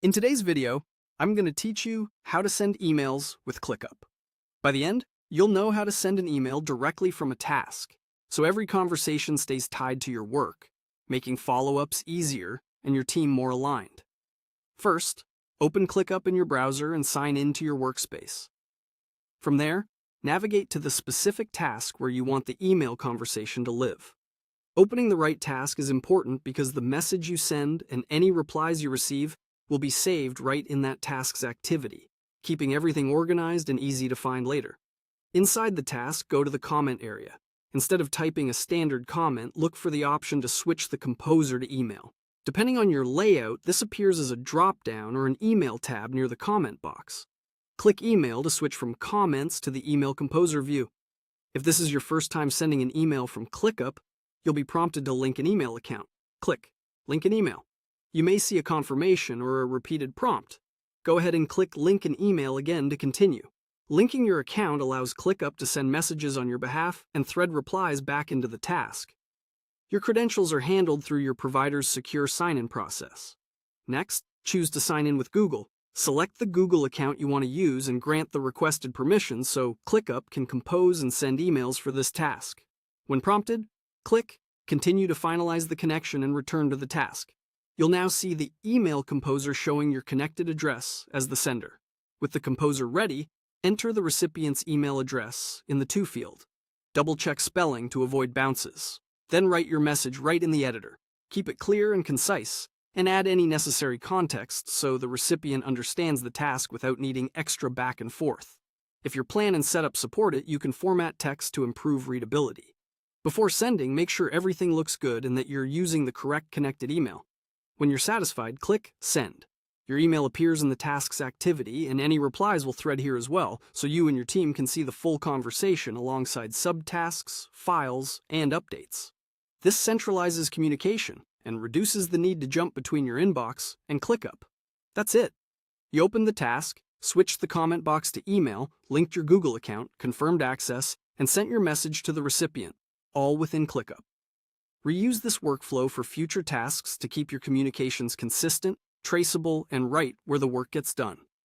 In today's video, I'm going to teach you how to send emails with ClickUp. By the end, you'll know how to send an email directly from a task, so every conversation stays tied to your work, making follow-ups easier and your team more aligned. First, open ClickUp in your browser and sign in to your workspace. From there, navigate to the specific task where you want the email conversation to live. Opening the right task is important because the message you send and any replies you receive will be saved right in that task's activity, keeping everything organized and easy to find later. Inside the task, go to the comment area. Instead of typing a standard comment, look for the option to switch the composer to email. Depending on your layout, this appears as a drop-down or an email tab near the comment box. Click Email to switch from comments to the email composer view. If this is your first time sending an email from ClickUp, you'll be prompted to link an email account. Click Link an Email. You may see a confirmation or a repeated prompt. Go ahead and click Link an Email again to continue. Linking your account allows ClickUp to send messages on your behalf and thread replies back into the task. Your credentials are handled through your provider's secure sign-in process. Next, choose to sign in with Google. Select the Google account you want to use and grant the requested permissions so ClickUp can compose and send emails for this task. When prompted, click Continue to finalize the connection and return to the task. You'll now see the email composer showing your connected address as the sender. With the composer ready, enter the recipient's email address in the To field. Double-check spelling to avoid bounces. Then write your message right in the editor. Keep it clear and concise, and add any necessary context so the recipient understands the task without needing extra back and forth. If your plan and setup support it, you can format text to improve readability. Before sending, make sure everything looks good and that you're using the correct connected email. When you're satisfied, click Send. Your email appears in the task's activity, and any replies will thread here as well, so you and your team can see the full conversation alongside subtasks, files, and updates. This centralizes communication and reduces the need to jump between your inbox and ClickUp. That's it. You opened the task, switched the comment box to email, linked your Google account, confirmed access, and sent your message to the recipient, all within ClickUp. Reuse this workflow for future tasks to keep your communications consistent, traceable, and right where the work gets done.